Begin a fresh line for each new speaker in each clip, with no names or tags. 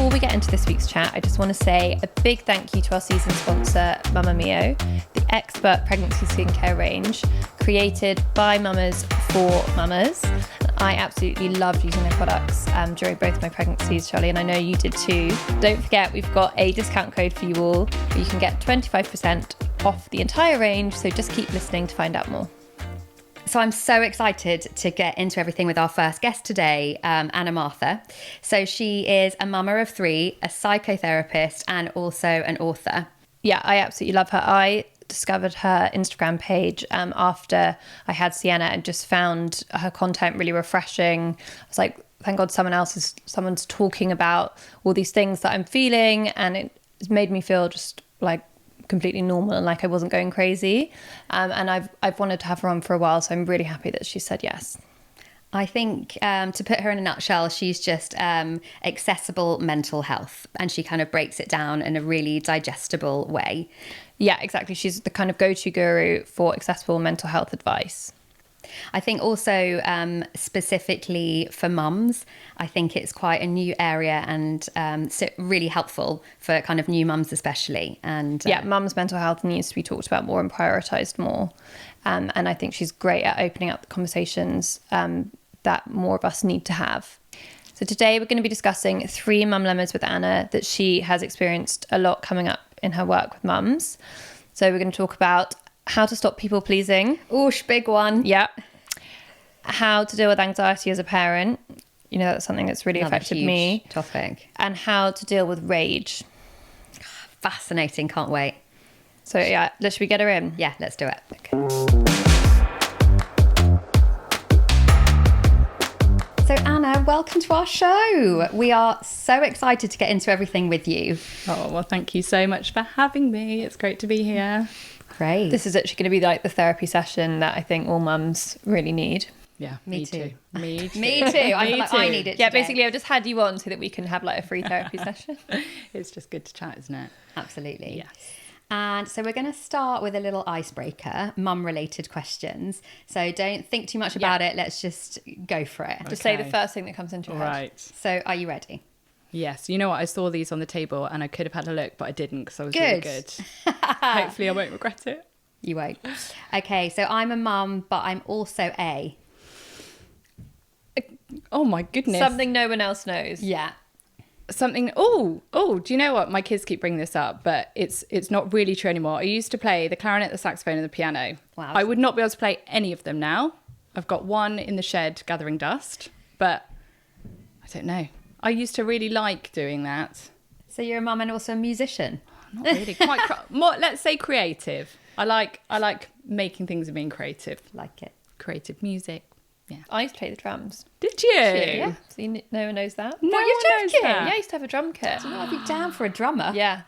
Before we get into this week's chat, I just want to say a big thank you to our season sponsor, Mumlemmas, the expert pregnancy skincare range created by mamas for mamas. I absolutely loved using their products during both my pregnancies, Charlie, and I know you did too. Don't forget, we've got a discount code for you all where you can get 25% off the entire range, so just keep listening to find out more.
So I'm so excited to get into everything with our first guest today, Anna Mathur. So she is a mama of 3, a psychotherapist, and also an author.
Yeah, I absolutely love her. I discovered her Instagram page after I had Sienna and just found her content really refreshing. I was like, thank God someone's talking about all these things that I'm feeling, and it's made me feel just like completely normal and like I wasn't going crazy. And I've wanted to have her on for a while, so I'm really happy that she said yes.
I think to put her in a nutshell, she's just accessible mental health, and she kind of breaks it down in a really digestible way.
Yeah, exactly. She's the kind of go-to guru for accessible mental health advice.
I think also specifically for mums, I think it's quite a new area, and so really helpful for kind of new mums especially. And
yeah, mums' mental health needs to be talked about more and prioritised more. And I think she's great at opening up the conversations that more of us need to have. So today we're going to be discussing 3 mumlemmas with Anna that she has experienced a lot coming up in her work with mums. So we're going to talk about how to stop people pleasing.
Oosh, big one.
Yeah. How to deal with anxiety as a parent. You know, that's something that's really affected me.
Topic.
And how to deal with rage.
Fascinating. Can't wait.
So yeah, should we get her in?
Yeah, let's do it.
Okay.
So Anna, welcome to our show. We are so excited to get into everything with you.
Oh, well, thank you so much for having me. It's great to be here.
Great.
This is actually going to be like the therapy session that I think all mums really need.
Yeah,
Me too.
Me too.
Me too. I feel like I need it
Yeah,
today.
basically I've just had you on so that we can have like a free therapy session.
It's just good to chat, isn't it?
Absolutely.
Yes.
And so we're going to start with a little icebreaker, mum-related questions. So don't think too much about it. Let's just go for it.
Just say the first thing that comes into your head.
Right.
So are you ready?
Yes. You know what? I saw these on the table and I could have had a look, but I didn't because I was really good. Hopefully I won't regret it.
You won't. Okay, so I'm a mum, but I'm also a...
Oh my goodness.
Something no one else knows.
Yeah.
Something. Oh, do you know what? My kids keep bringing this up, but it's not really true anymore. I used to play the clarinet, the saxophone and the piano.
Wow.
I would not be able to play any of them now. I've got one in the shed gathering dust, but I don't know. I used to really like doing that.
So you're a mum and also a musician?
Not really. Quite more, let's say creative. I like making things and being creative.
Like it.
Creative music. Yeah.
I used to play the drums.
Did you?
Yeah. So no one knows that.
No
What, you're
one knows
joking?
that.
Yeah, I used to have a drum kit.
Oh, I'd be down for a drummer.
Yeah.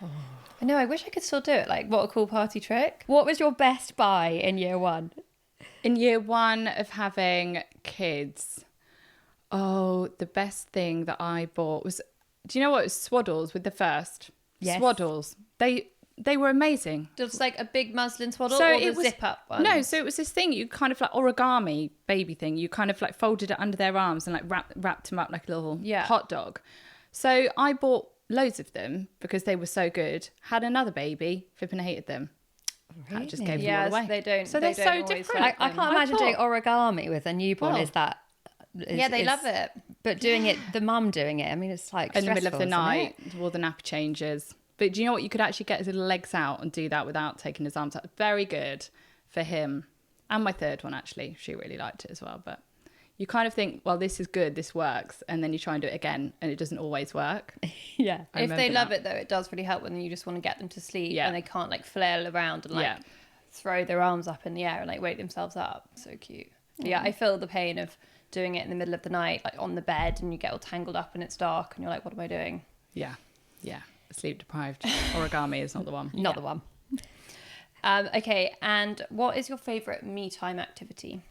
I know, I wish I could still do it. Like, what a cool party trick.
What was your best buy in year 1?
In year 1 of having kids, the best thing that I bought was, do you know what? It was swaddles with the first.
Yes.
Swaddles. They were amazing.
Just like a big muslin swaddle
So
or
it
the
was-
zip up one?
No, so it was this thing, you kind of like origami baby thing. You kind of like folded it under their arms and like wrapped them up like a little hot dog. So I bought loads of them because they were so good. Had another baby, flipping hated them. I just gave them all away.
they don't.
So
they
they're
don't
so
always
different.
like
I
them.
can't imagine doing origami with a newborn.
Well,
Is that?
Yeah, they love it.
But doing it, the mum doing it, I mean, it's like
In the middle of the
stressful,
night,
isn't it?
all the nappy changes. But do you know what? You could actually get his little legs out and do that without taking his arms out. Very good for him. And my third one, actually. She really liked it as well. But you kind of think, well, this is good, this works. And then you try and do it again and it doesn't always work.
Yeah.
I
If they
remember
love
that.
it, though, it does really help when you just want to get them to sleep
Yeah.
and they can't like flail around and like throw their arms up in the air and like wake themselves up. So cute. Yeah, I feel the pain of doing it in the middle of the night, like on the bed, and you get all tangled up and it's dark and you're like, what am I doing?
Yeah. Sleep deprived. Origami is not the one.
Not the one.
Okay, and what is your favourite me time activity?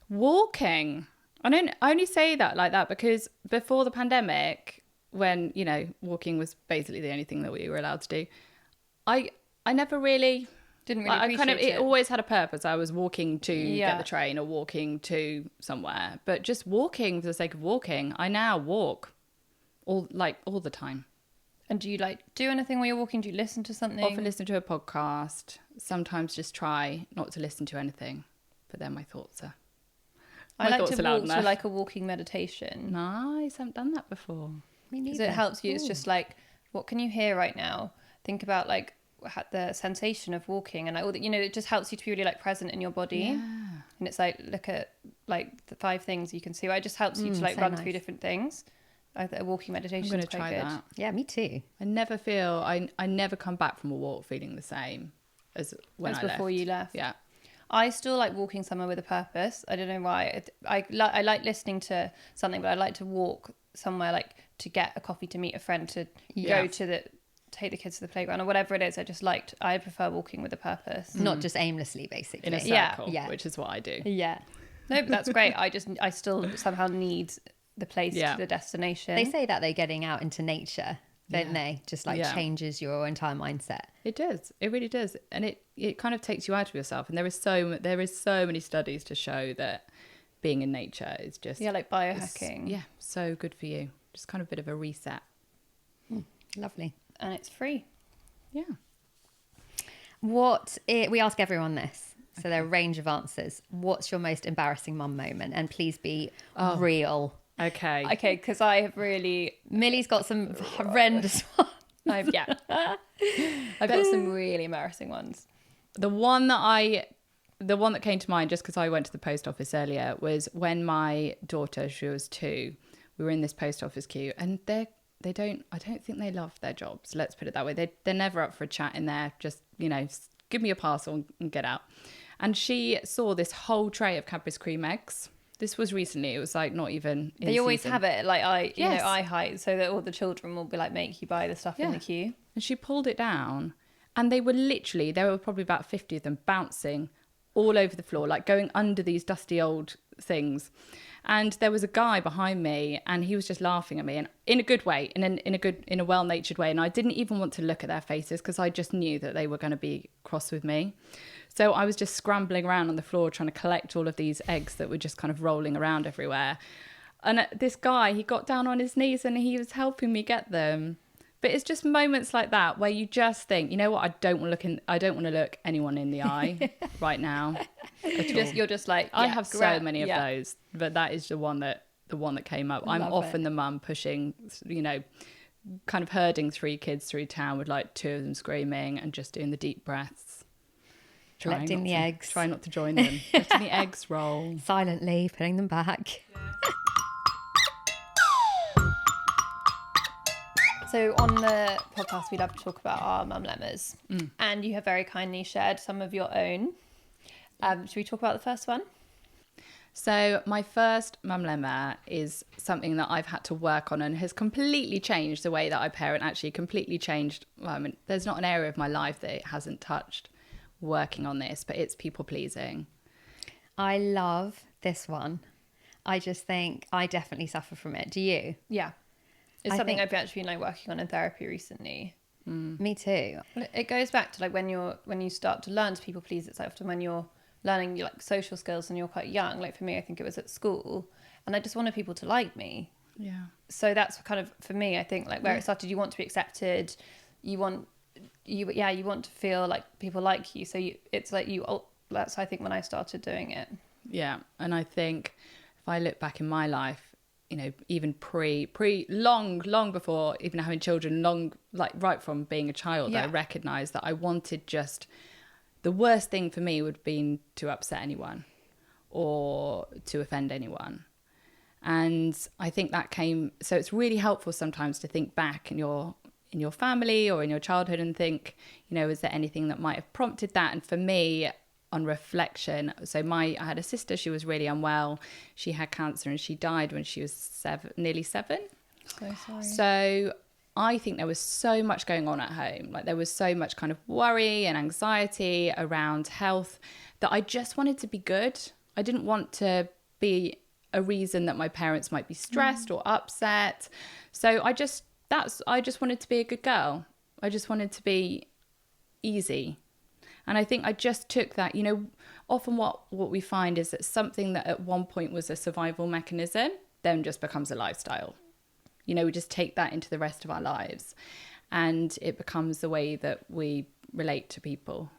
Walking. I only say that like that because before the pandemic, when, you know, walking was basically the only thing that we were allowed to do, I never really...
Didn't really appreciate
it always had a purpose. I was walking to get the train or walking to somewhere, but just walking for the sake of walking. I now walk all the time.
And do you like do anything while you're walking? Do you listen to something?
Often listen to a podcast. Sometimes just try not to listen to anything, but then my thoughts are.
I like to walk to like a walking meditation.
Nice, I haven't done that before.
Because it helps you.
Ooh.
It's just like, what can you hear right now? Think about like the sensation of walking, and like all that, you know, it just helps you to be really like present in your body.
Yeah.
And it's like, look at like the 5 things you can see. It just helps you to like
so
run
nice.
through different things. A walking meditation.
I'm going to
is quite
try
good.
that.
Yeah, me too.
I never feel, I never come back from a walk feeling the same as when I
before you left.
Yeah.
I still like walking somewhere with a purpose. I don't know why. I like listening to something, but I like to walk somewhere like to get a coffee, to meet a friend, to go to take the kids to the playground or whatever it is. I prefer walking with a purpose.
Not just aimlessly, basically.
In a circle,
Yeah.
which is what I do.
Yeah.
No, but that's great. I still somehow need the place to the destination.
They say that they're getting out into nature, don't they? Just like
Yeah.
changes your entire mindset.
It does. It really does. And it kind of takes you out of yourself. And there is so many studies to show that being in nature is just...
Yeah, like biohacking.
Yeah, so good for you. Just kind of a bit of a reset.
Lovely.
And it's free.
Yeah.
We ask everyone this, so there are a range of answers. What's your most embarrassing mum moment? And please be real.
Okay.
Okay, because I have really...
Millie's got some horrendous ones.
I've got some really embarrassing ones.
The one that came to mind, just because I went to the post office earlier, was when my daughter, she was 2, we were in this post office queue, and I don't think they love their jobs. Let's put it that way. They're never up for a chat in there. Just, you know, give me a parcel and get out. And she saw this whole tray of Cadbury's cream eggs. This was recently. It was like not even in
They always
season.
have it like eye height, so that all the children will be like, make you buy the stuff in the queue.
And she pulled it down, and there were probably about 50 of them bouncing all over the floor, like going under these dusty old things. And there was a guy behind me, and he was just laughing at me, and in a good way, in a well-natured way. And I didn't even want to look at their faces because I just knew that they were going to be cross with me. So I was just scrambling around on the floor trying to collect all of these eggs that were just kind of rolling around everywhere. And this guy, he got down on his knees and he was helping me get them. But it's just moments like that where you just think, you know what, I don't want to look anyone in the eye right now.
You're just like,
I have so many of those, but that is the one that came up. I'm often the mum pushing, you know, kind of herding 3 kids through town with like 2 of them screaming and just doing the deep breaths.
Collecting the eggs.
Try not to join them. Letting the eggs roll.
Silently putting them back.
So on the podcast, we love to talk about our mumlemmas, and you have very kindly shared some of your own. Should we talk about the first one?
So my first mumlemma is something that I've had to work on and has completely changed the way that I parent. Actually, completely changed. Well, I mean, there's not an area of my life that it hasn't touched. Working on this, but it's people pleasing.
I love this one. I just think I definitely suffer from it. Do you?
Yeah, it's something I've actually been like working on in therapy recently.
Me too.
It goes back to like when you start to learn to people please. It's like often when you're learning like social skills and you're quite young. Like for me, I think it was at school, and I just wanted people to like me.
Yeah.
So that's kind of for me. I think like where it started. You want to be accepted. You want to feel like people like you. So that's I think when I started doing it.
Yeah, and I think if I look back in my life, you know, even long before even having children, like right from being a child, I recognised that I wanted just the worst thing for me would have been to upset anyone or to offend anyone. And I think that came, so it's really helpful sometimes to think back in your family or in your childhood and think, you know, is there anything that might have prompted that? And for me, on reflection, so I had a sister, she was really unwell. She had cancer and she died when she was nearly 7.
So sorry.
So I think there was so much going on at home. Like there was so much kind of worry and anxiety around health that I just wanted to be good. I didn't want to be a reason that my parents might be stressed or upset. So I just wanted to be a good girl. I just wanted to be easy. And I think I just took that, you know, often what we find is that something that at one point was a survival mechanism then just becomes a lifestyle. You know, we just take that into the rest of our lives, and it becomes the way that we relate to people.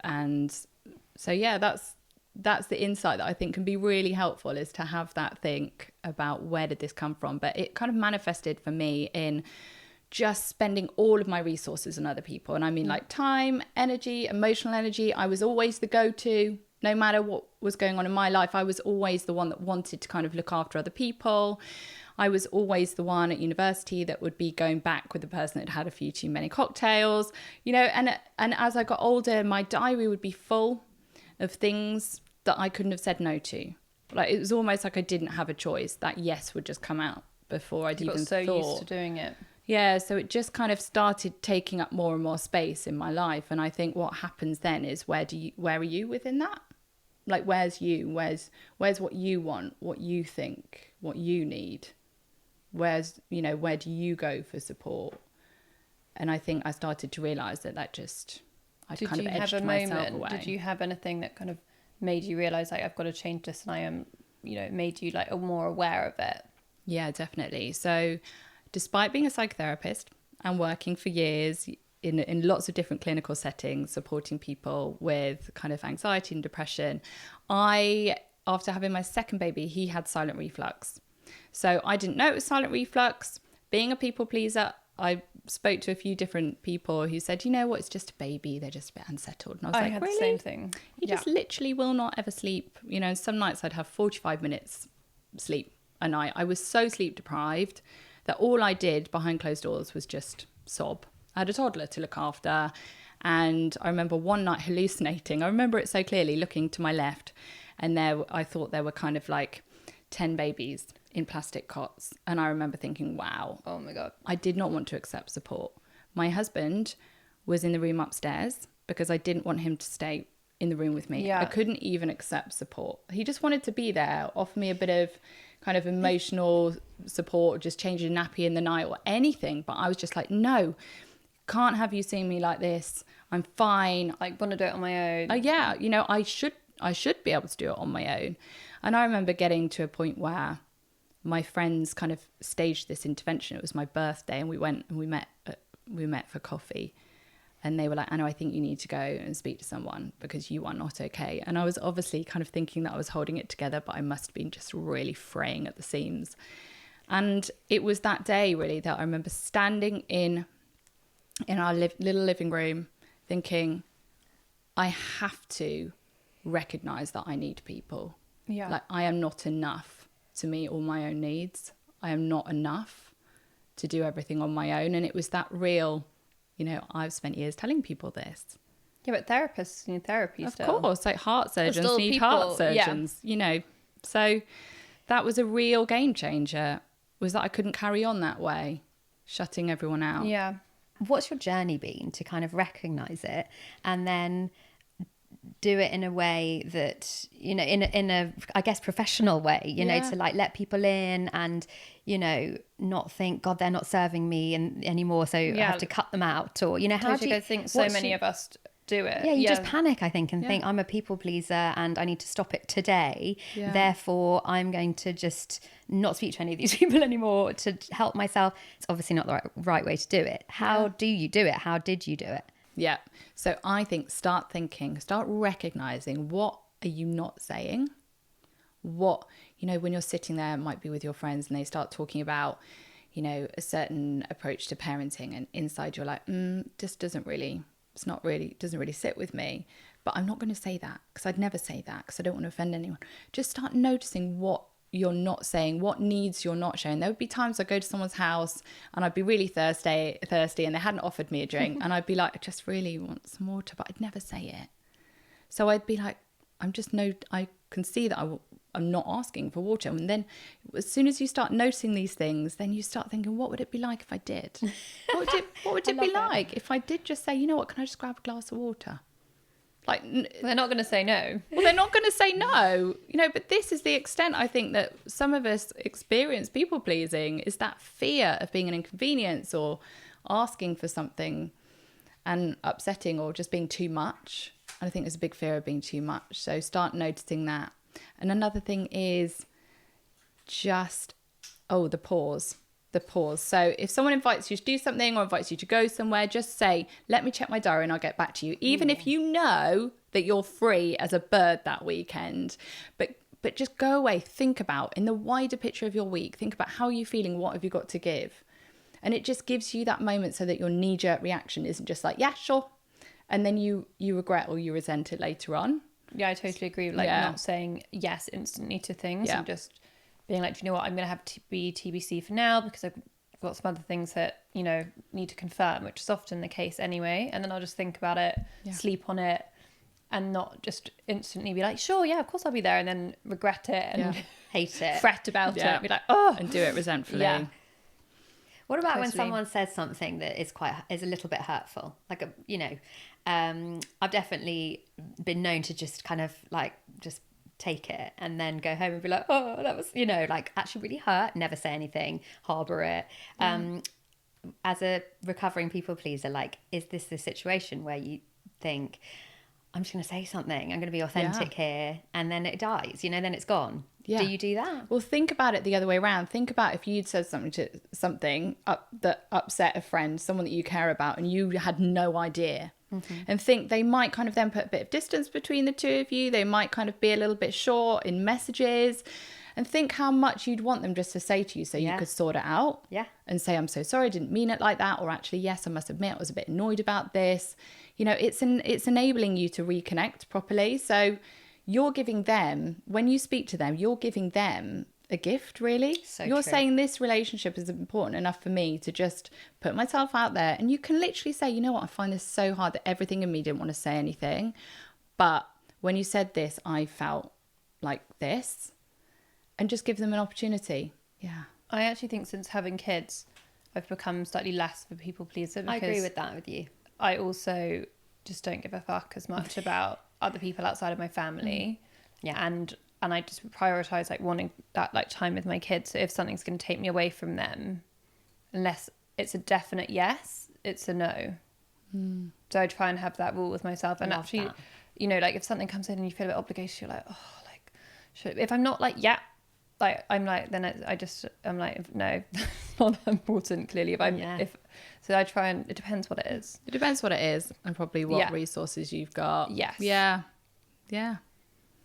And so, yeah, that's the insight that I think can be really helpful, is to have that think about where did this come from. But it kind of manifested for me in just spending all of my resources on other people. And I mean, like time, energy, emotional energy. I was always the go-to. No matter what was going on in my life, I was always the one that wanted to kind of look after other people. I was always the one at university that would be going back with the person that had a few too many cocktails, you know, and as I got older, my diary would be full of things that I couldn't have said no to. Like, it was almost like I didn't have a choice. That yes would just come out before I'd even thought.
You got so used to doing it.
Yeah, so it just kind of started taking up more and more space in my life. And I think what happens then is, where are you within that? Like, where's you? Where's what you want, what you think, what you need? Where's, you know, where do you go for support? And I think I started to realise that I kind of edged myself away.
Did you have anything that kind of made you realise, like, I've got to change this, and I am, you know, made you like more aware of it?
Yeah, definitely. So despite being a psychotherapist and working for years in lots of different clinical settings, supporting people with kind of anxiety and depression, after having my second baby, he had silent reflux. So I didn't know it was silent reflux. Being a people pleaser, I spoke to a few different people who said, you know what, it's just a baby, they're just a bit unsettled. And I was like,
had
really?
The same thing.
He just literally will not ever sleep. You know, some nights I'd have 45 minutes sleep a night. I was so sleep deprived that all I did behind closed doors was just sob. I had a toddler to look after, and I remember one night hallucinating. I remember it so clearly, looking to my left, and I thought there were kind of like 10 babies in plastic cots. And I remember thinking, wow.
Oh my God.
I did not want to accept support. My husband was in the room upstairs because I didn't want him to stay in the room with me.
Yeah.
I couldn't even accept support. He just wanted to be there, offer me a bit of kind of emotional support, just changing a nappy in the night or anything. But I was just like, no, can't have you seeing me like this. I'm fine.
Like, want to do it on my own.
Yeah, you know, I should be able to do it on my own. And I remember getting to a point where my friends kind of staged this intervention. It was my birthday, and we went and we met for coffee. And they were like, Anna, I think you need to go and speak to someone because you are not okay. And I was obviously kind of thinking that I was holding it together, but I must have been just really fraying at the seams. And it was that day really that I remember standing in our little living room thinking, I have to recognize that I need people.
Yeah.
Like, I am not enough to meet all my own needs. I am not enough to do everything on my own. And it was that real, you know, I've spent years telling people this.
Yeah, but therapists need therapy still.
Of course, like heart surgeons need heart surgeons, you know. So that was a real game changer, was that I couldn't carry on that way, shutting everyone out.
Yeah.
What's your journey been to kind of recognize it and then do it in a way that, you know, in a I guess professional way, you know, to like let people in and, you know, not think, God, they're not serving me anymore, so I have to cut them out, or, you know, how do you
think so many of us do it?
Yeah, you just panic, I think, and think, I'm a people pleaser and I need to stop it today. Therefore, I'm going to just not speak to any of these people anymore to help myself. It's obviously not the right way to do it. How do you do it? How did you do it?
Yeah. So I think start recognizing, what are you not saying? What, you know, when you're sitting there, it might be with your friends and they start talking about, you know, a certain approach to parenting, and inside you're like, this doesn't really sit with me. But I'm not going to say that, because I'd never say that, because I don't want to offend anyone. Just start noticing what you're not saying, what needs you're not showing. There would be times I'd go to someone's house and I'd be really thirsty and they hadn't offered me a drink and I'd be like, I just really want some water, but I'd never say it. So I'd be like, I can see that I'm not asking for water. And then as soon as you start noticing these things, then you start thinking, what would it be like if I did? What would it be like if I did just say, you know what, can I just grab a glass of water? Like,
they're not going to say no.
Well, they're not going to say no, you know, but this is the extent I think that some of us experience people pleasing, is that fear of being an inconvenience or asking for something and upsetting or just being too much. And I think there's a big fear of being too much. So start noticing that. And another thing is just, the pause. the pause. So if someone invites you to do something or invites you to go somewhere, just say, let me check my diary and I'll get back to you. Even if you know that you're free as a bird that weekend, but just go away, think about in the wider picture of your week, think about how you're feeling, what have you got to give? And it just gives you that moment so that your knee-jerk reaction isn't just like, yeah, sure. And then you regret or you resent it later on.
Yeah, I totally agree. Like not saying yes instantly to things and just being like, do you know what, I'm going to have to be TBC for now because I've got some other things that, you know, need to confirm, which is often the case anyway. And then I'll just think about it, sleep on it, and not just instantly be like, sure, yeah, of course I'll be there, and then regret it and
hate it,
fret about it, be like, oh,
and do it resentfully.
Yeah. What about when someone says something that is a little bit hurtful? Like, you know, I've definitely been known to just kind of like just take it and then go home and be like, oh, that was, you know, like actually really hurt. Never say anything, harbour it. As a recovering people pleaser, like, is this the situation where you think, I'm just going to say something, I'm going to be authentic here, and then it dies, you know, then it's gone. Yeah. Do you do that?
Well, think about it the other way around. Think about if you'd said something that upset a friend, someone that you care about, and you had no idea. And think they might kind of then put a bit of distance between the two of you. They might kind of be a little bit short in messages. And think how much you'd want them just to say to you so you could sort it out.
Yeah.
And say, I'm so sorry, I didn't mean it like that. Or actually, yes, I must admit I was a bit annoyed about this. You know, it's enabling you to reconnect properly. So you're giving them, when you speak to them, you're giving them a gift, really.
So
you're
true.
saying this relationship is important enough for me to just put myself out there. And you can literally say, you know what, I find this so hard that everything in me didn't want to say anything. But when you said this, I felt like this. And just give them an opportunity. Yeah.
I actually think since having kids, I've become slightly less of a people pleaser.
I agree with that with you.
I also just don't give a fuck as much about other people outside of my family.
Yeah.
And I just prioritize like wanting that like time with my kids. So if something's going to take me away from them, unless it's a definite yes, it's a no. So I try and have that rule with myself. And actually, you know, like if something comes in and you feel a bit obligation, you're like, oh, like, if I'm not like, yeah, like I'm like, then I'm like, no, it's not that important. Clearly, so I try and it depends what it is.
It depends what it is and probably what resources you've got.
Yes.
Yeah.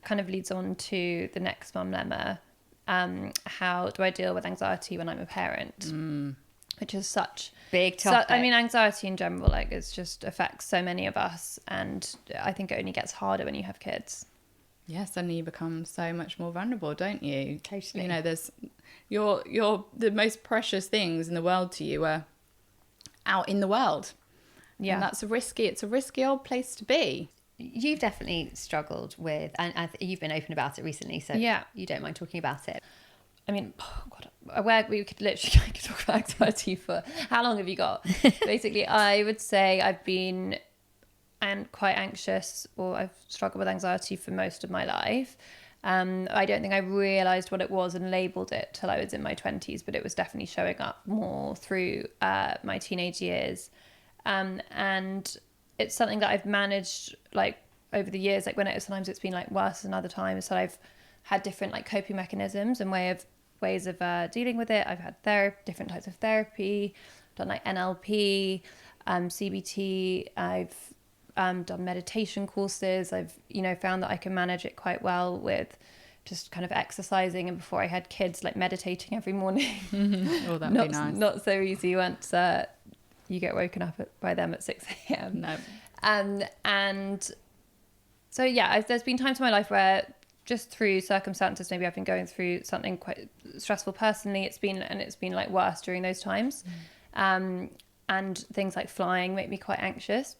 Kind of leads on to the next Mumlemma. How do I deal with anxiety when I'm a parent? Which is such
big topic.
I mean, anxiety in general, like it's just affects so many of us, and I think it only gets harder when you have kids.
Yeah, suddenly you become so much more vulnerable, don't you?
Totally.
You know, there's your the most precious things in the world to you are out in the world. Yeah, and it's a risky old place to be.
You've definitely struggled with, and you've been open about it recently, so you don't mind talking about it.
I mean, oh God, we could literally I could talk about anxiety for how long have you got? Basically, I would say I've been quite anxious, or I've struggled with anxiety for most of my life. I don't think I realised what it was and labelled it till I was in my 20s, but it was definitely showing up more through my teenage years. And it's something that I've managed like over the years, like sometimes it's been like worse than other times. So I've had different like coping mechanisms and ways of dealing with it. I've had different types of therapy, done like NLP, CBT. I've done meditation courses. I've, found that I can manage it quite well with just kind of exercising. And before I had kids, like meditating every morning.
Oh, that'd be nice.
Not so easy once you get woken up by them at 6 a.m.
No.
And so, yeah, there's been times in my life where just through circumstances, maybe I've been going through something quite stressful personally. It's been like worse during those times. And things like flying make me quite anxious.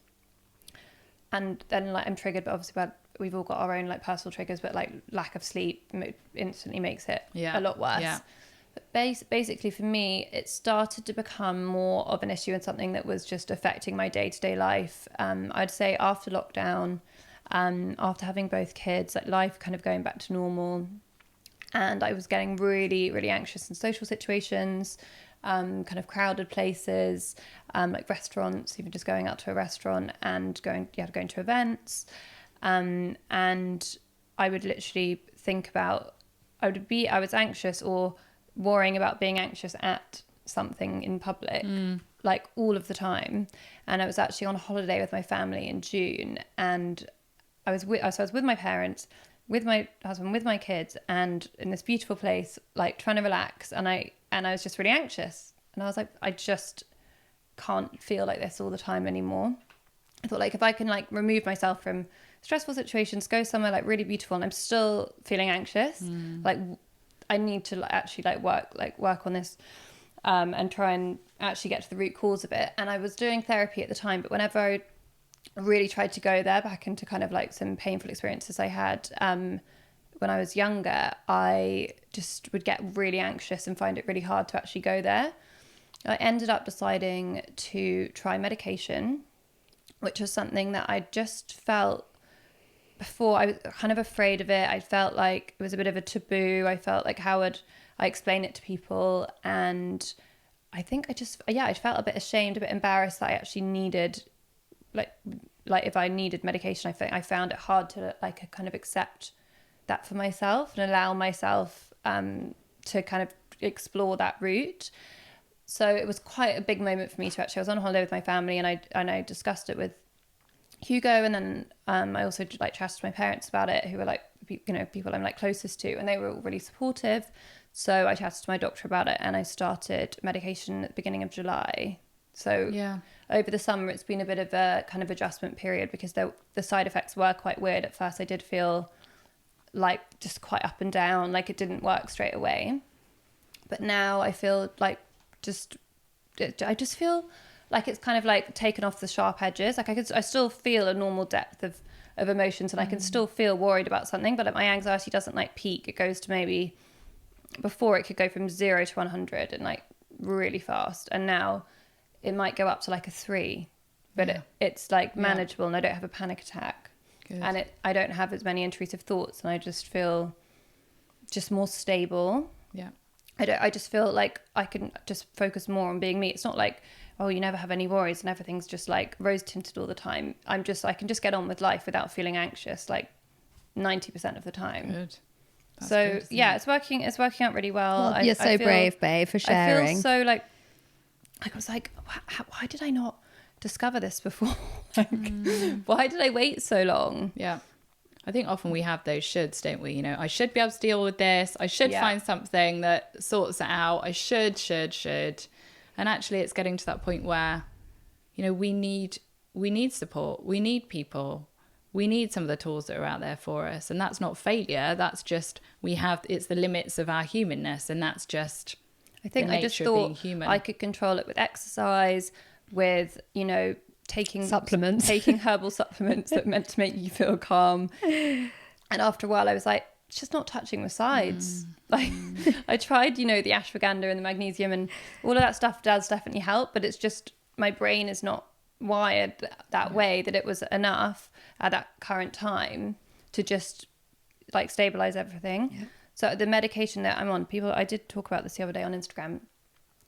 And then like I'm triggered, but obviously we've all got our own like personal triggers, but like lack of sleep instantly makes it a lot worse. Yeah. But basically for me, it started to become more of an issue and something that was just affecting my day-to-day life. I'd say after lockdown, after having both kids, like life kind of going back to normal, and I was getting really, really anxious in social situations, kind of crowded places, like restaurants, even just going out to a restaurant and going to events. And I would literally think about, I was anxious or worrying about being anxious at something in public, like all of the time. And I was actually on holiday with my family in June, and I was with my parents, with my husband, with my kids, and in this beautiful place, like trying to relax. And I was just really anxious. And I was like, I just can't feel like this all the time anymore. I thought, like, if I can like remove myself from stressful situations, go somewhere like really beautiful, and I'm still feeling anxious, like I need to actually work on this, and try and actually get to the root cause of it. And I was doing therapy at the time, but whenever I really tried to go there back into kind of like some painful experiences I had when I was younger, I just would get really anxious and find it really hard to actually go there. I ended up deciding to try medication, which was something that I just felt before. I was kind of afraid of it. I felt like it was a bit of a taboo. I felt like, how would I explain it to people? And I think I felt a bit ashamed, a bit embarrassed that I actually needed, like if I needed medication. I found it hard to like kind of accept that for myself and allow myself to kind of explore that route. So it was quite a big moment for me to actually, I was on holiday with my family, and I discussed it with Hugo, and then I also like chatted to my parents about it, who were like, you know, people I'm like closest to, and they were all really supportive. So I chatted to my doctor about it, and I started medication at the beginning of July. So over the summer, it's been a bit of a kind of adjustment period, because the side effects were quite weird. At first, I did feel like just quite up and down, like it didn't work straight away. But now I feel like I just feel like it's kind of like taken off the sharp edges. Like I still feel a normal depth of emotions, and I can still feel worried about something, but like my anxiety doesn't like peak. It goes to maybe, before it could go from 0 to 100 and like really fast, and now it might go up to like a 3, but it's like manageable, and I don't have a panic attack. Good. And I don't have as many intrusive thoughts, and I just feel just more stable. Yeah. I just feel like I can just focus more on being me. It's not like, oh, you never have any worries and everything's just like rose tinted all the time. I can just get on with life without feeling anxious like 90% of the time. Good. That's so good, it's working out really well.
You're so brave, babe, for sharing.
I feel so like I was like, why did I not discover this before? Why did I wait so long?
Yeah. I think often we have those shoulds, don't we? You know, I should be able to deal with this. I should find something that sorts it out. I should. And actually it's getting to that point where, you know, we need support. We need people. We need some of the tools that are out there for us. And that's not failure. That's just, it's the limits of our humanness. And that's just,
I think I just thought I could control it with exercise, with, you know, taking herbal supplements that meant to make you feel calm. And after a while I was like, it's just not touching the sides. I tried, you know, the ashwagandha and the magnesium and all of that stuff does definitely help, but it's just my brain is not wired that way that it was enough at that current time to just like stabilize everything. So the medication that I'm on, I did talk about this the other day on Instagram.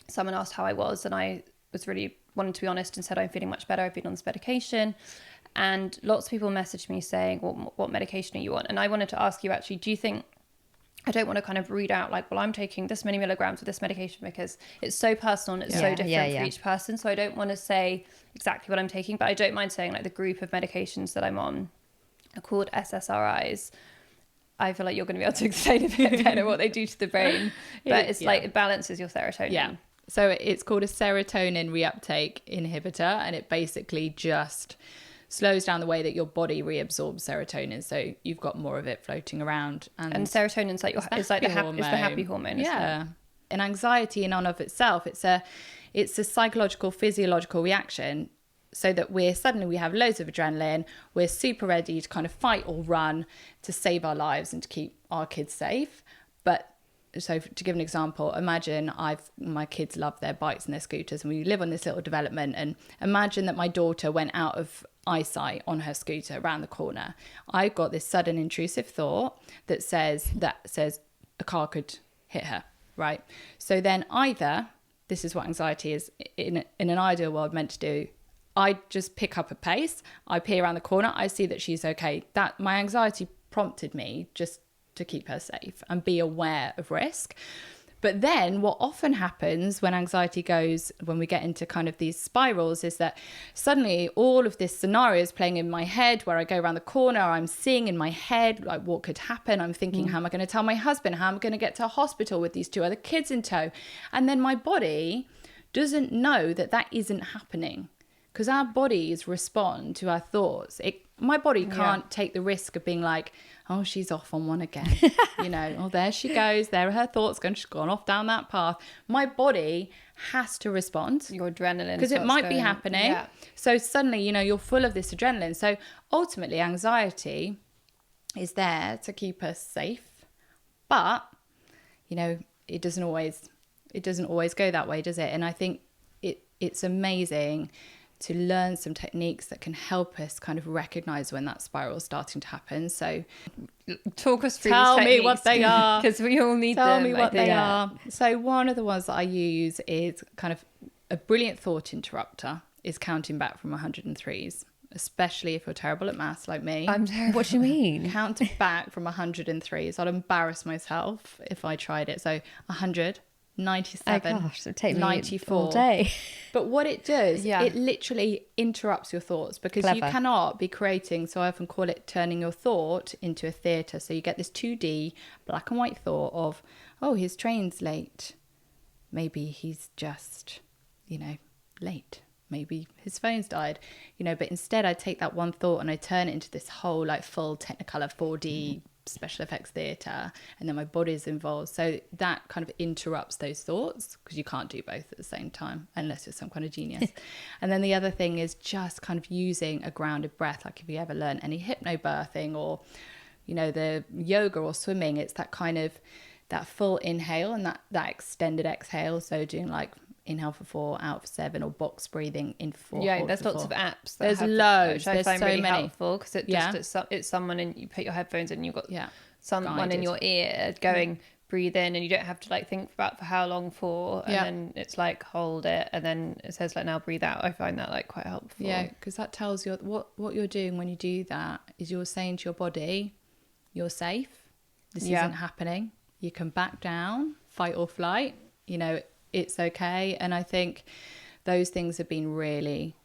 Someone asked how I was, and I was really wanted to be honest and said, I'm feeling much better. I've been on this medication. And lots of people messaged me saying, what medication are you on? And I wanted to ask you actually, do you think, I don't want to kind of read out like, well, I'm taking this many milligrams of this medication, because it's so personal and it's so different for each person. So I don't want to say exactly what I'm taking, but I don't mind saying like the group of medications that I'm on are called SSRIs. I feel like you're going to be able to explain a bit better what they do to the brain, but it's like it balances your serotonin.
Yeah. So it's called a serotonin reuptake inhibitor, and it basically just slows down the way that your body reabsorbs serotonin. So you've got more of it floating around. And
serotonin's like the happy hormone.
Yeah. And anxiety in and of itself, it's a psychological, physiological reaction, so that we have loads of adrenaline. We're super ready to kind of fight or run to save our lives and to keep our kids safe. But so to give an example, imagine my kids love their bikes and their scooters, and we live on this little development, and imagine that my daughter went out of eyesight on her scooter around the corner. I got this sudden intrusive thought that says a car could hit her, right? So then either, this is what anxiety is in an ideal world meant to do, I just pick up a pace, I peer around the corner, I see that she's okay. That my anxiety prompted me just to keep her safe and be aware of risk. But then what often happens when anxiety goes, when we get into kind of these spirals, is that suddenly all of this scenario is playing in my head, where I go around the corner, I'm seeing in my head like what could happen. I'm thinking, how am I going to tell my husband? How am I going to get to a hospital with these 2 other kids in tow? And then my body doesn't know that that isn't happening, because our bodies respond to our thoughts. My body can't take the risk of being like, oh, she's off on one again. Oh, there she goes. There are her thoughts going. She's gone off down that path. My body has to respond.
Your adrenaline.
Because it might be happening. Yeah. So suddenly, you're full of this adrenaline. So ultimately, anxiety is there to keep us safe. But, it doesn't always go that way, does it? And I think it's amazing to learn some techniques that can help us kind of recognize when that spiral is starting to happen. So
talk us through
Tell me what they are.
Because we all need them.
Tell me what they are. So one of the ones that I use is kind of a brilliant thought interrupter, is counting back from 103s, especially if you're terrible at maths like me.
I'm terrible. What do you mean?
Count back from 103s. I'd embarrass myself if I tried it. So 100, 97,
oh gosh, it'd take me
94
all day.
But what it does, it literally interrupts your thoughts, because you cannot be creating, so I often call it turning your thought into a theatre. So you get this 2D black and white thought of, oh, his train's late, maybe he's just late, maybe his phone's died, but instead I take that one thought and I turn it into this whole like full Technicolor 4D special effects theatre, and then my body's involved. So that kind of interrupts those thoughts, because you can't do both at the same time unless you're some kind of genius. And then the other thing is just kind of using a grounded breath. Like if you ever learn any hypnobirthing or the yoga or swimming, it's that kind of that full inhale and that extended exhale. So doing like inhale for 4, out for 7, or box breathing in 4.
Yeah, there's lots of apps.
There's loads.
Which I find
so
really
many.
helpful, because it's someone, and you put your headphones in, and you've got someone
Guided.
in your ear going, breathe in, and you don't have to like think about for how long for, and then it's like hold it, and then it says like now breathe out. I find that like quite helpful.
Yeah, because that tells you what you're doing when you do that is you're saying to your body, you're safe. This isn't happening. You can back down, fight or flight. It's okay. And I think those things have been really,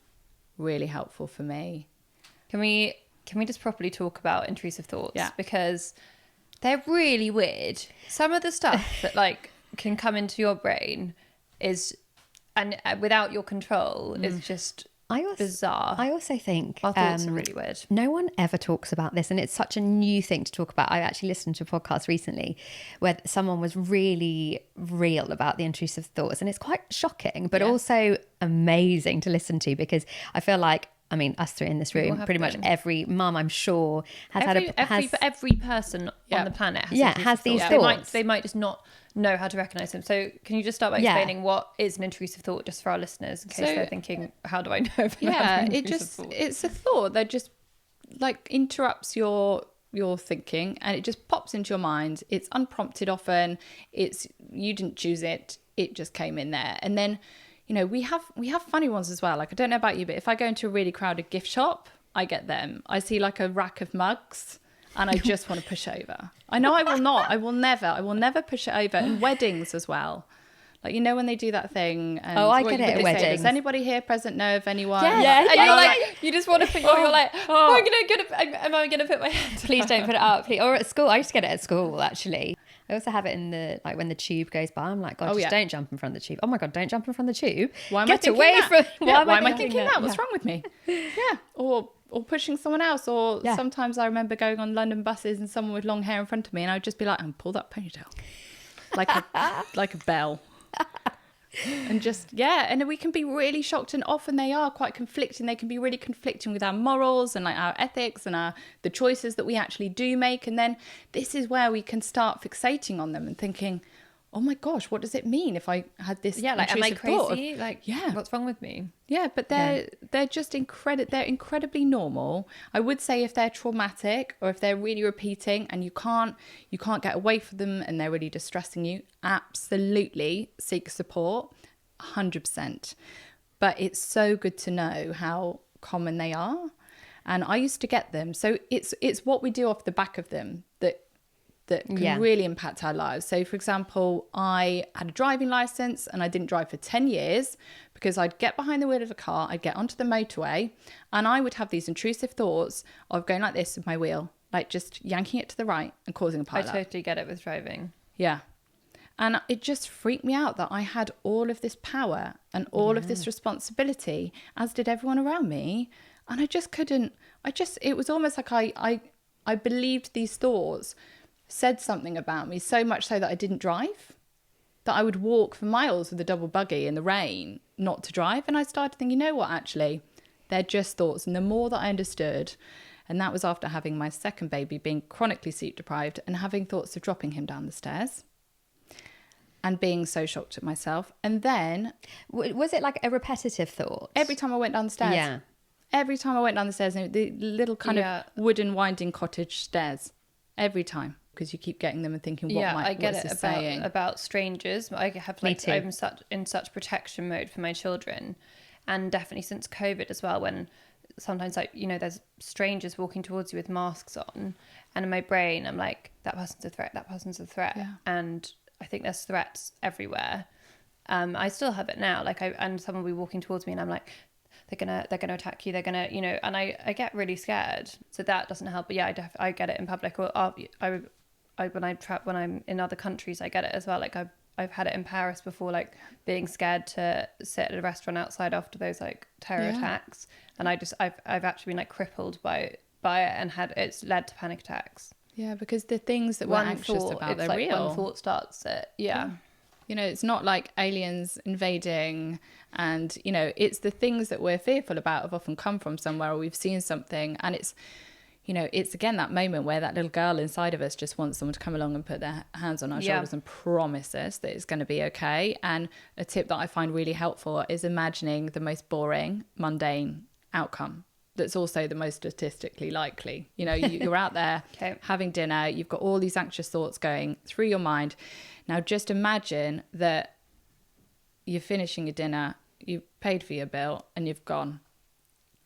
really helpful for me.
Can we just properly talk about intrusive thoughts?
Yeah.
Because they're really weird. Some of the stuff that like can come into your brain is, and without your control, is just bizarre.
I also think
our thoughts are really weird.
No one ever talks about this, and it's such a new thing to talk about. I actually listened to a podcast recently where someone was really real about the intrusive thoughts, and it's quite shocking, but also amazing to listen to, because I feel like, I mean, us 3 in this room, pretty much every mum, I'm sure,
every person on the planet has
these thoughts.
They might just not know how to recognize them. So can you just start by explaining what is an intrusive thought, just for our listeners, in case they're thinking, how do I know if I'm having an intrusive thought?
It's a thought that just like interrupts your thinking, and it just pops into your mind. It's unprompted often. You didn't choose it. It just came in there. And then we have funny ones as well. Like, I don't know about you, but if I go into a really crowded gift shop, I get them. I see like a rack of mugs, and I just want to push over. I know I will not. I will never push it over. And weddings as well. Like, when they do that thing. And
I get it at weddings.
Does anybody here present know of anyone?
Yeah. And you're like, you just want to put, you're like, am I going to put my hand
Please don't put it up. Please. Or at school. I used to get it at school, actually. I also have it in the, like, when the tube goes by, I'm like, God, don't jump in front of the tube. Oh my God, don't jump in front of the tube.
Why am
Get
I
away
thinking that?
from,
why am I thinking that? What's wrong with me? Yeah. Or pushing someone else. Or sometimes I remember going on London buses and someone with long hair in front of me, and I would just be like, pull that ponytail. Like a bell. And just, and we can be really shocked, and often they are quite conflicting. They can be really conflicting with our morals and like our ethics and the choices that we actually do make. And then this is where we can start fixating on them and thinking, oh my gosh, what does it mean if I had this
like, am I crazy?
Of,
what's wrong with me?
Yeah, but they're just they're incredibly normal. I would say if they're traumatic or if they're really repeating and you can't get away from them and they're really distressing you, absolutely seek support, 100%. But it's so good to know how common they are. And I used to get them. So it's what we do off the back of them that that can really impact our lives. So, for example, I had a driving license and I didn't drive for 10 years because I'd get behind the wheel of a car, I'd get onto the motorway, and I would have these intrusive thoughts of going like this with my wheel, like just yanking it to the right and causing a pileup.
I totally get it with driving.
Yeah. And it just freaked me out that I had all of this power and all of this responsibility, as did everyone around me. And I just couldn't, it was almost like I believed these thoughts said something about me, so much so that I didn't drive, that I would walk for miles with a double buggy in the rain not to drive. And I started thinking, you know what, actually, they're just thoughts. And the more that I understood, and that was after having my second baby, being chronically sleep deprived and having thoughts of dropping him down the stairs and being so shocked at myself. And then...
Was it like a repetitive thought?
Every time I went down the stairs.
Yeah.
Every time I went down the stairs, the little kind of wooden winding cottage stairs. Every time. Because you keep getting them and thinking,
I get
what's
it
this saying?
about strangers. I have I'm in such protection mode for my children, and definitely since COVID as well. When sometimes there's strangers walking towards you with masks on, and in my brain I'm like, that person's a threat. That person's a threat, and I think there's threats everywhere. I still have it now. And someone will be walking towards me, and I'm like, they're gonna attack you. They're gonna, and I get really scared. So that doesn't help. But yeah, I get it in public. Or when I'm in other countries, I get it as well. Like I've had it in Paris before, like being scared to sit at a restaurant outside after those like terror attacks, and I've actually been like crippled by it, and it's led to panic attacks.
Yeah, because the things that we're anxious about, they're real.
One thought starts it. Yeah.
It's not like aliens invading, and it's the things that we're fearful about have often come from somewhere, or we've seen something, and it's again that moment where that little girl inside of us just wants someone to come along and put their hands on our shoulders and promise us that it's going to be okay. And a tip that I find really helpful is imagining the most boring, mundane outcome that's also the most statistically likely. You're out there having dinner, you've got all these anxious thoughts going through your mind. Now just imagine that you're finishing your dinner, you've paid for your bill, and you've gone.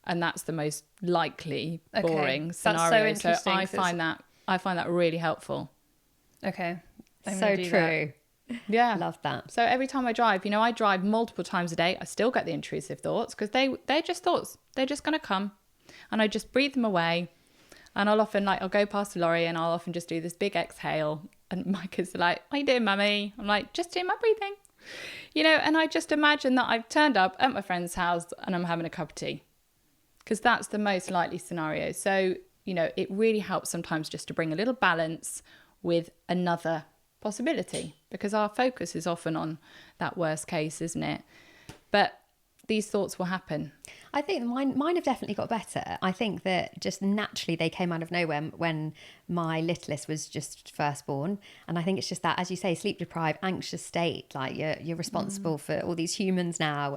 And that's the most likely boring scenario.
That's so interesting.
I find that really helpful.
Okay.
So true.
Yeah.
Love that.
So every time I drive, I drive multiple times a day. I still get the intrusive thoughts because they're just thoughts. They're just going to come. And I just breathe them away. And I'll often I'll go past a lorry and I'll often just do this big exhale. And my kids are like, what are you doing, mummy? I'm like, just doing my breathing. And I just imagine that I've turned up at my friend's house and I'm having a cup of tea. Because that's the most likely scenario. So, it really helps sometimes just to bring a little balance with another possibility, because our focus is often on that worst case, isn't it? But these thoughts will happen.
I think mine have definitely got better. I think that just naturally they came out of nowhere when my littlest was just first born. And I think it's just that, as you say, sleep deprived, anxious state, like you're responsible for all these humans now.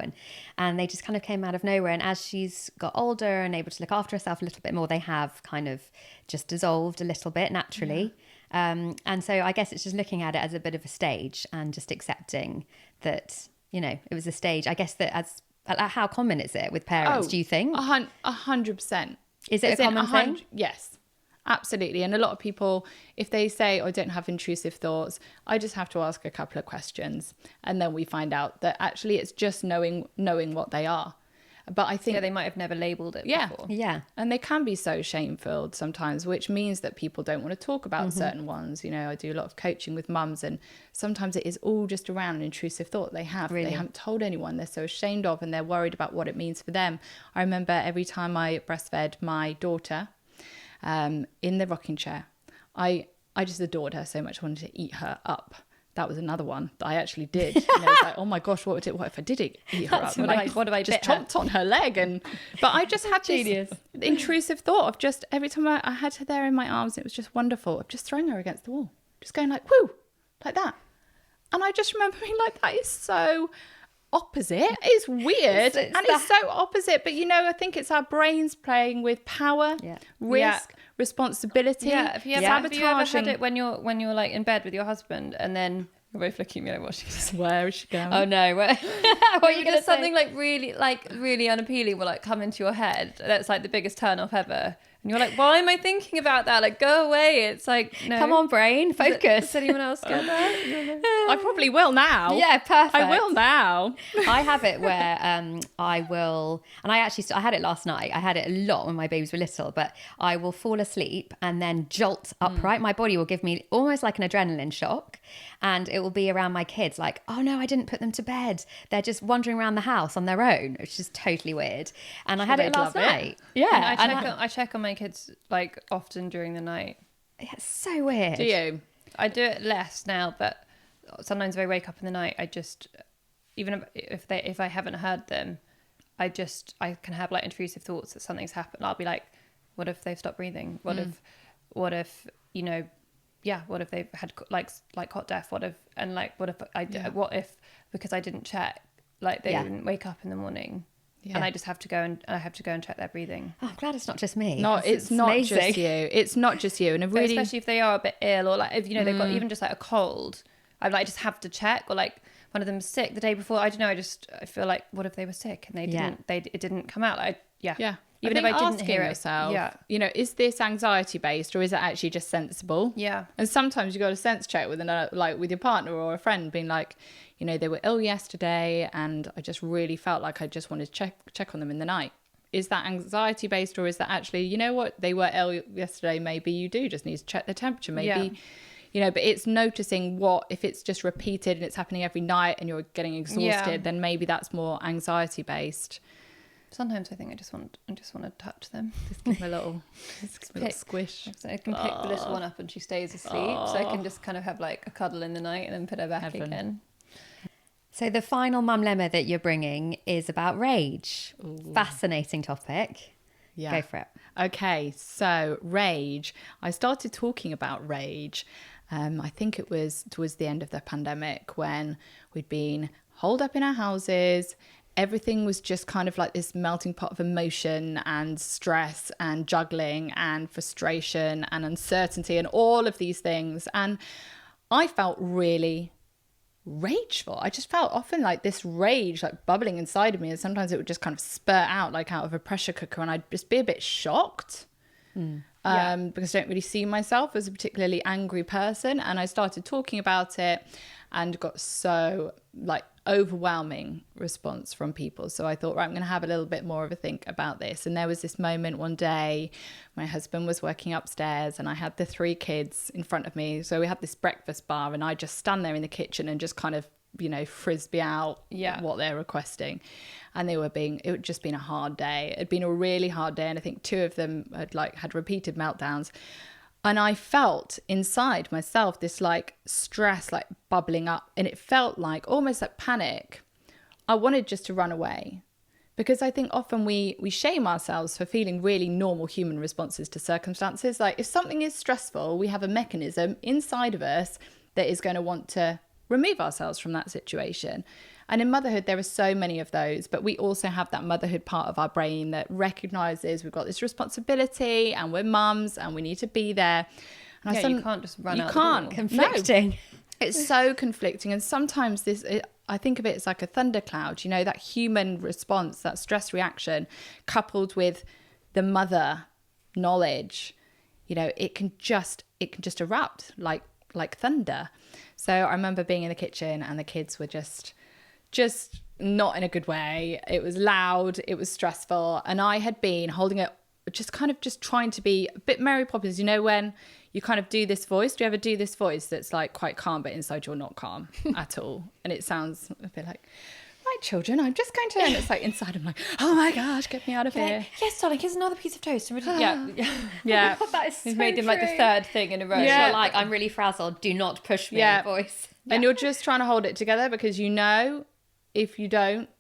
And they just kind of came out of nowhere. And as she's got older and able to look after herself a little bit more, they have kind of just dissolved a little bit naturally. Yeah. And so I guess it's just looking at it as a bit of a stage and just accepting that, it was a stage. I guess that how common is it with parents, do you think?
100%.
Is it a common thing?
Yes, absolutely. And a lot of people, if they say, I don't have intrusive thoughts, I just have to ask a couple of questions. And then we find out that actually it's just knowing what they are. But I think...
they might have never labelled it before.
Yeah.
And they can be so shame-filled sometimes, which means that people don't want to talk about certain ones. I do a lot of coaching with mums, and sometimes it is all just around an intrusive thought they have. Really? They haven't told anyone. They're so ashamed of, and they're worried about what it means for them. I remember every time I breastfed my daughter in the rocking chair, I just adored her so much. I wanted to eat her up. That was another one that I actually did. It's like, oh my gosh, what if I did eat her up?
What if I
just chomped on her leg? But I just had this intrusive thought of just every time I had her there in my arms, it was just wonderful, of just throwing her against the wall, just going like, whoo, like that. And I just remember being like, that is so opposite. It's weird. It's so opposite. But I think it's our brains playing with power, risk, responsibility.
Yeah. Have you ever had it when you're like in bed with your husband and then you're both looking at me like, what's she saying?
Where is she going?
Oh no, what are you going to say? Something really unappealing will like come into your head. That's like the biggest turn off ever. And you're like, why am I thinking about that? Like, go away. It's like, no.
Come on, brain, focus.
Does anyone else get that?
I probably will now.
Yeah, perfect.
I will now.
I have it where I will, and I had it last night. I had it a lot when my babies were little, but I will fall asleep and then jolt upright. My body will give me almost like an adrenaline shock, and it will be around my kids like, oh no, I didn't put them to bed. They're just wandering around the house on their own, which is totally weird. And I had it last night. Yeah.
And I check on my kids like often during the night.
It's so weird.
Do you?
I do it less now, but sometimes if I wake up in the night, I just, even if I haven't heard them, I can have like intrusive thoughts that something's happened. I'll be like, what if they've stopped breathing? What if what if they've had like hot death? What if because I didn't check, like they didn't wake up in the morning. Yeah. And I just have to go and check their breathing.
Oh, I'm glad it's not just me.
No, it's not amazing. Just you. It's not just you. And really,
especially if they are a bit ill, or like if they've got even just like a cold, I like just have to check. Or like one of them's sick the day before. I don't know. I feel like, what if they were sick and it didn't come out? Like,
yeah.
Even if I didn't hear
yourself, is this anxiety based or is it actually just sensible?
Yeah.
And sometimes you got to sense check with with your partner or a friend, being like, they were ill yesterday and I just really felt like I just wanted to check on them in the night. Is that anxiety based, or is that actually, they were ill yesterday, maybe you do just need to check their temperature, maybe, but it's noticing if it's just repeated and it's happening every night and you're getting exhausted, then maybe that's more anxiety based.
Sometimes I think I just want to touch them.
Just give them a little squish.
So I can pick the little one up and she stays asleep. So I can just kind of have like a cuddle in the night and then put her back again.
So the final Mumlemma that you're bringing is about rage. Ooh. Fascinating topic. Yeah. Go for it.
Okay, so rage. I started talking about rage. I think it was towards the end of the pandemic when we'd been holed up in our houses. Everything was just kind of like this melting pot of emotion and stress and juggling and frustration and uncertainty and all of these things. And I felt really rageful. I just felt often like this rage like bubbling inside of me, and sometimes it would just kind of spurt out like out of a pressure cooker, and I'd just be a bit shocked because I don't really see myself as a particularly angry person. And I started talking about it and got so like overwhelming response from people. So I thought, right, I'm going to have a little bit more of a think about this. And there was this moment one day, my husband was working upstairs and I had the 3 kids in front of me. So we had this breakfast bar and I just stand there in the kitchen and just kind of, frisbee out what they're requesting. And it had just been a hard day. It had been a really hard day. And I think 2 of them had repeated meltdowns. And I felt inside myself this like stress like bubbling up, and it felt like almost like panic. I wanted just to run away, because I think often we shame ourselves for feeling really normal human responses to circumstances. Like if something is stressful, we have a mechanism inside of us that is going to want to remove ourselves from that situation. And in motherhood, there are so many of those, but we also have that motherhood part of our brain that recognizes we've got this responsibility and we're mums and we need to be there. And
you can't just run out.
You can't.
Conflicting.
No. It's so conflicting. And sometimes I think of it as like a thundercloud, that human response, that stress reaction coupled with the mother knowledge, it can just erupt like thunder. So I remember being in the kitchen and the kids were just not in a good way. It was loud, it was stressful, and I had been holding it, just trying to be a bit Mary Poppins, when you kind of do this voice. Do you ever do this voice that's like quite calm, but inside you're not calm at all? And it sounds a bit like, right, children, I'm just going to, and it's like inside I'm like, oh my gosh, get me out of here.
Yes, darling, here's another piece of toast.
Yeah.
Oh, that is so
He's made him like the 3rd thing in a row.
Yeah. You're like, I'm really frazzled, do not push me, voice.
Yeah. And you're just trying to hold it together, because if you don't,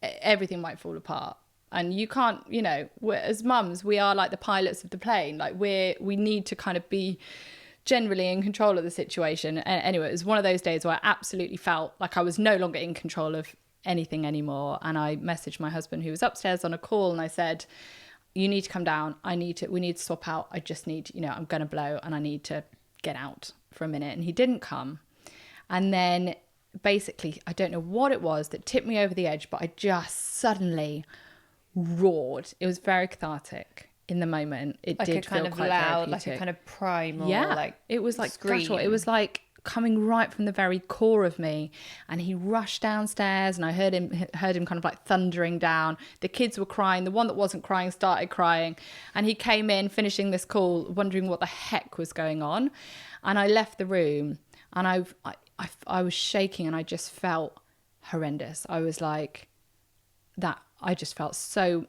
everything might fall apart. And you can't, as mums, we are like the pilots of the plane. Like we need to kind of be generally in control of the situation. And anyway, it was one of those days where I absolutely felt like I was no longer in control of anything anymore. And I messaged my husband, who was upstairs, on a call, and I said, you need to come down. we need to swap out. I just need, I'm going to blow and I need to get out for a minute. And he didn't come. And then basically, I don't know what it was that tipped me over the edge, but I just suddenly roared. It was very cathartic. in the moment, it
like
did
a kind
feel
of
quite
loud, like
therapeutic.
a kind of primal,
Yeah,
like
it was like
scream.
guttural. It was like coming right from the very core of me. And he rushed downstairs, and I heard him kind of like thundering down. The kids were crying. The one that wasn't crying started crying, and he came in finishing this call wondering what the heck was going on. And I left the room, and I was shaking, and I just felt horrendous. I was like, that I just felt so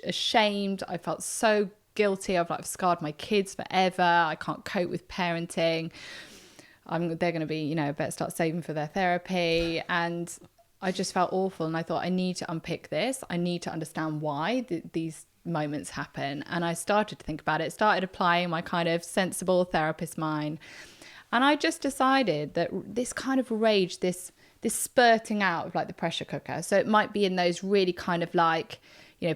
ashamed. I felt so guilty. I've scarred my kids forever. I can't cope with parenting. They're going to be, better start saving for their therapy. And I just felt awful. And I thought, I need to unpick this. I need to understand why these moments happen. And I started to think about it, started applying my kind of sensible therapist mind. And I just decided that this kind of rage, this spurting out of like the pressure cooker. So it might be in those really kind of like,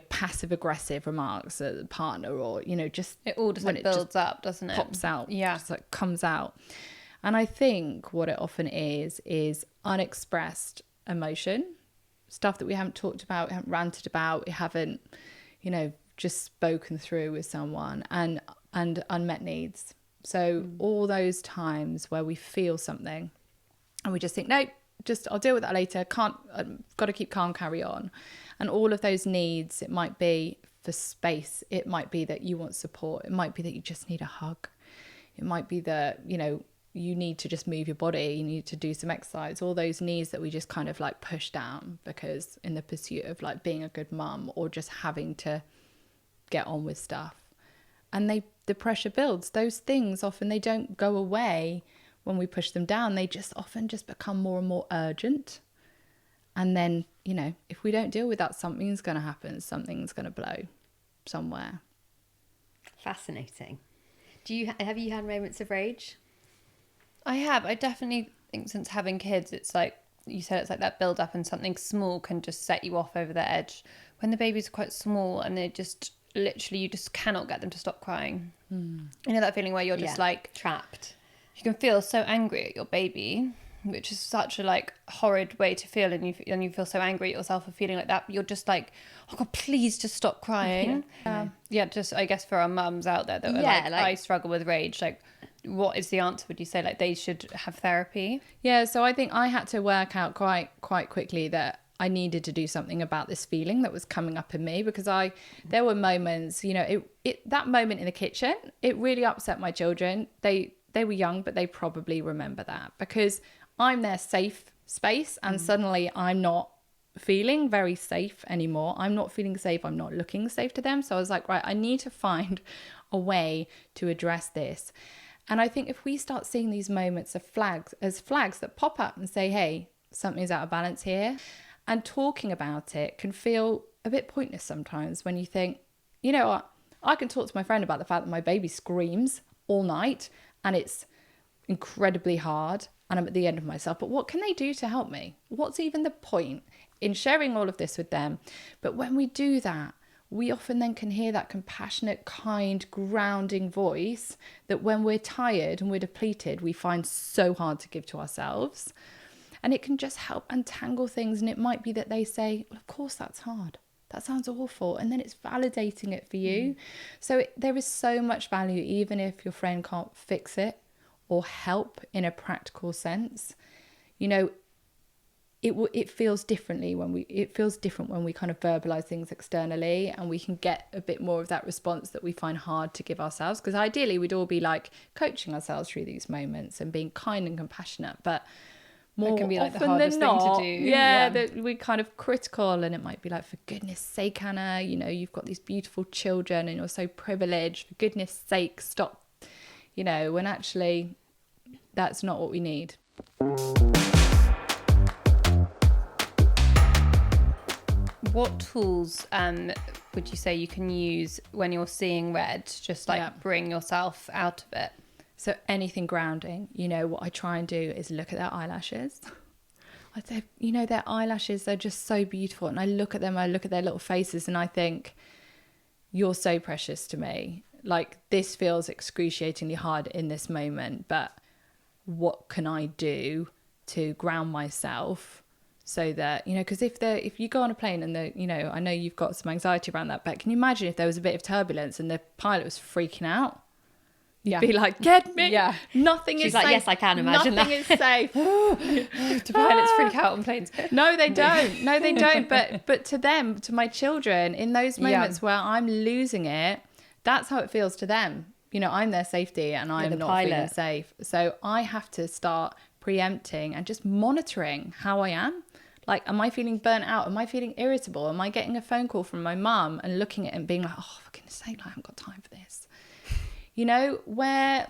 passive aggressive remarks at the partner, or, just
it all just like builds up, doesn't it?
Pops out.
Yeah.
Just like comes out. And I think what it often is unexpressed emotion, stuff that we haven't talked about, we haven't ranted about, we haven't, just spoken through with someone, and unmet needs. So all those times where we feel something and we just think, nope, I'll deal with that later. Got to keep calm, carry on. And all of those needs, it might be for space. It might be that you want support. It might be that you just need a hug. It might be that, you need to just move your body. You need to do some exercise. All those needs that we just kind of like push down because in the pursuit of like being a good mum, or just having to get on with stuff. And the pressure builds. Those things often, they don't go away when we push them down. They just often just become more and more urgent. And then, if we don't deal with that, something's going to happen. Something's going to blow somewhere.
Fascinating. Have you had moments of rage?
I have. I definitely think since having kids, it's like you said, it's like that build up, and something small can just set you off over the edge. When the babies are quite small and they just literally, you just cannot get them to stop crying. You know that feeling where you're just like
trapped.
You can feel so angry at your baby, which is such a like horrid way to feel, and you feel so angry at yourself for feeling like that. You're just like, oh God, please just stop crying. Yeah, just I guess for our mums out there that are like, I struggle with rage. Like, what is the answer? Would you say like they should have therapy?
Yeah, so I think I had to work out quite quickly that I needed to do something about this feeling that was coming up in me, because there were moments, that moment in the kitchen, it really upset my children. They were young, but they probably remember that, because I'm their safe space, and suddenly I'm not feeling very safe anymore. I'm not feeling safe. I'm not looking safe to them. So I was like, right, I need to find a way to address this. And I think if we start seeing these moments of flags that pop up and say, hey, something's out of balance here, and talking about it can feel a bit pointless sometimes when you think, you know what, I can talk to my friend about the fact that my baby screams all night and it's incredibly hard and I'm at the end of myself, but what can they do to help me? What's even the point in sharing all of this with them? But when we do that, we often then can hear that compassionate, kind, grounding voice that when we're tired and we're depleted, we find so hard to give to ourselves. And it can just help untangle things. And it might be that they say, well, of course that's hard. That sounds awful. And then it's validating it for you. So there is so much value, even if your friend can't fix it or help in a practical sense. It feels different when we kind of verbalize things externally, and we can get a bit more of that response that we find hard to give ourselves, because ideally we'd all be like coaching ourselves through these moments and being kind and compassionate, but more
can be like the
often
hardest
than not,
thing to do.
that we're kind of critical, and it might be like, for goodness sake, Anna, you've got these beautiful children and you're so privileged, for goodness sake, stop, when actually that's not what we need.
What tools would you say you can use when you're seeing red to just bring yourself out of it?
So anything grounding, what I try and do is look at their eyelashes. I say, their eyelashes, they're just so beautiful. And I look at them, I look at their little faces, and I think, you're so precious to me. Like, this feels excruciatingly hard in this moment, but what can I do to ground myself so that, you know, because if you go on a plane and you know, I know you've got some anxiety around that, but can you imagine if there was a bit of turbulence and the pilot was freaking out? You'd be like, get me.
Yeah.
Nothing
She's
is
like,
safe.
yes, I can imagine
Nothing is safe.
Do pilots freak out on planes?
No, they don't. No, they don't. But to them, to my children, in those moments where I'm losing it, that's how it feels to them. You know, I'm their safety and I'm not feeling safe. So I have to start preempting and just monitoring how I am. Like, am I feeling burnt out? Am I feeling irritable? Am I getting a phone call from my mum and looking at it and being like, oh, for goodness sake, I haven't got time for this. You know, where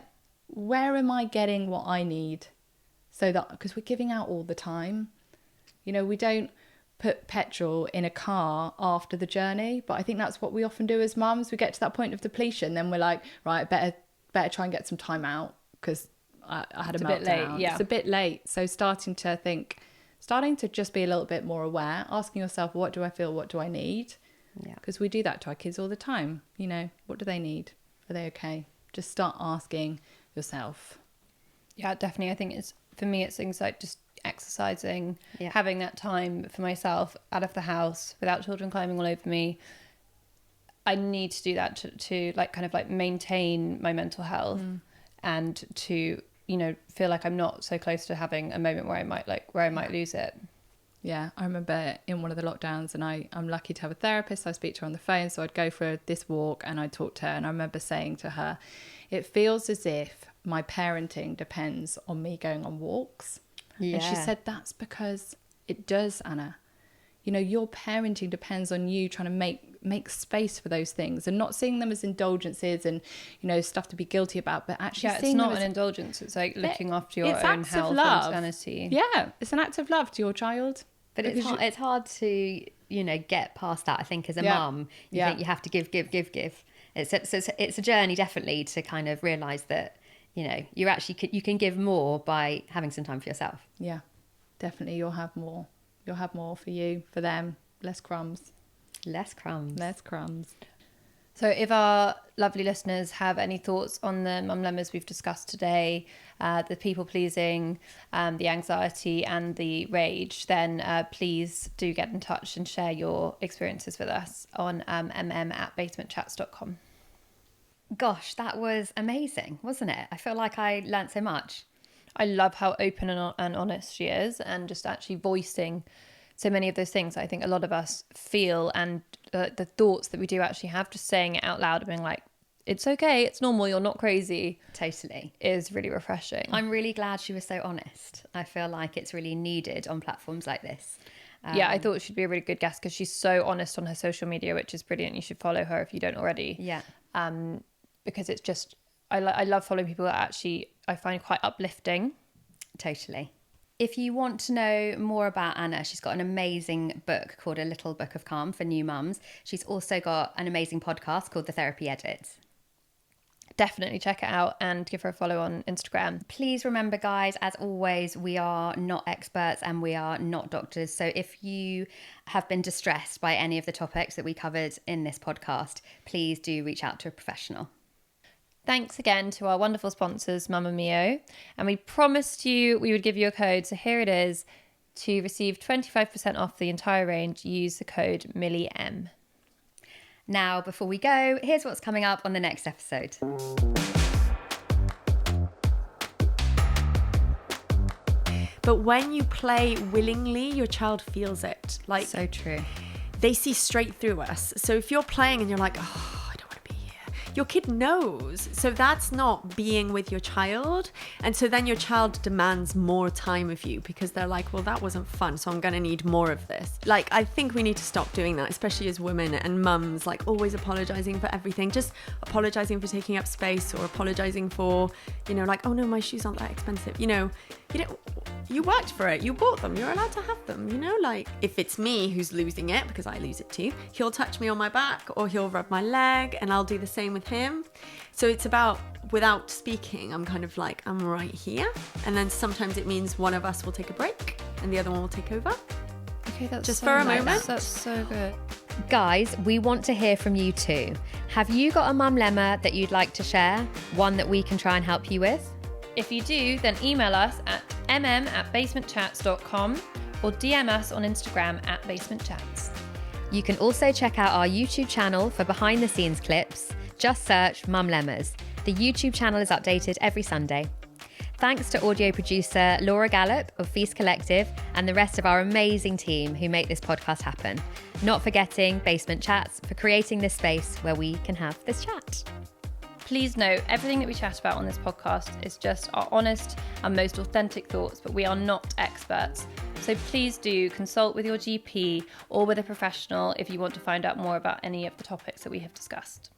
am I getting what I need? So that, because we're giving out all the time. You know, we don't put petrol in a car after the journey, but I think that's what we often do as mums. We get to that point of depletion, then we're like, right, better try and get some time out because I had a meltdown. Bit late, yeah. It's a bit late. So starting to just be a little bit more aware, asking yourself, what do I feel? What do I need? Yeah. Because we do that to our kids all the time. You know, what do they need? Are they okay? Just start asking yourself.
Yeah, definitely. I think for me, it's things like just exercising, having that time for myself out of the house without children climbing all over me. I need to do that to like kind of like maintain my mental health and to, you know, feel like I'm not so close to having a moment where I might lose it.
Yeah, I remember in one of the lockdowns, and I'm lucky to have a therapist. I speak to her on the phone, so I'd go for this walk and I'd talk to her, and I remember saying to her, it feels as if my parenting depends on me going on walks. Yeah. And she said, that's because it does, Anna. You know, your parenting depends on you trying to make space for those things and not seeing them as indulgences and, you know, stuff to be guilty about, but actually seeing them as...
it's not an indulgence. It's like looking after your own health and sanity.
Yeah, it's an act of love to your child.
But it's hard to, you know, get past that. I think as a mum, you think you have to give. It's a journey definitely to kind of realise that, you know, you can give more by having some time for yourself.
Yeah, definitely. You'll have more. You'll have more for you, for them. Less crumbs.
Less crumbs.
Less crumbs.
So if our lovely listeners have any thoughts on the Mumlemmas we've discussed today, the people pleasing, the anxiety and the rage, then please do get in touch and share your experiences with us on mm@basementchats.com.
Gosh, that was amazing, wasn't it? I feel like I learnt so much.
I love how open and honest she is, and just actually voicing so many of those things I think a lot of us feel, and the thoughts that we do actually have, just saying it out loud and being like, it's okay, it's normal, you're not crazy.
Totally.
Is really refreshing.
I'm really glad she was so honest. I feel like it's really needed on platforms like this.
Yeah, I thought she'd be a really good guest because she's so honest on her social media, which is brilliant. You should follow her if you don't already.
Yeah.
Because it's just, I love following people that actually I find quite uplifting.
Totally. If you want to know more about Anna, she's got an amazing book called A Little Book of Calm for new mums. She's also got an amazing podcast called The Therapy Edit.
Definitely check it out and give her a follow on Instagram.
Please remember, guys, as always, we are not experts and we are not doctors. So if you have been distressed by any of the topics that we covered in this podcast, please do reach out to a professional.
Thanks again to our wonderful sponsors, Mumlemmas. And we promised you we would give you a code. So here it is. To receive 25% off the entire range, use the code MILLIEM.
Now, before we go, here's what's coming up on the next episode.
But when you play willingly, your child feels it. Like,
so true.
They see straight through us. So if you're playing and you're like, oh, your kid knows. So that's not being with your child. And so then your child demands more time of you because they're like, well, that wasn't fun, so I'm going to need more of this. Like, I think we need to stop doing that, especially as women and mums, like always apologizing for everything, just apologizing for taking up space or apologizing for, you know, like, oh no, my shoes aren't that expensive. You know, you worked for it, you bought them, you're allowed to have them, you know, like if it's me who's losing it, because I lose it too, he'll touch me on my back or he'll rub my leg and I'll do the same with him. So it's about, without speaking, I'm kind of like, I'm right here. And then sometimes it means one of us will take a break and the other one will take over.
Okay, that's
just
so
for a
nice.
moment.
That's so good.
Guys, we want to hear from you too. Have you got a mumlemma that you'd like to share? One that we can try and help you with?
If you do, then email us at mm@basementchats.com or DM us on Instagram at Basement Chats.
You can also check out our YouTube channel for behind the scenes clips. Just search Mumlemmas. The YouTube channel is updated every Sunday. Thanks to audio producer Laura Gallop of Feast Collective and the rest of our amazing team who make this podcast happen. Not forgetting Basement Chats for creating this space where we can have this chat.
Please note, everything that we chat about on this podcast is just our honest and most authentic thoughts, but we are not experts. So please do consult with your GP or with a professional if you want to find out more about any of the topics that we have discussed.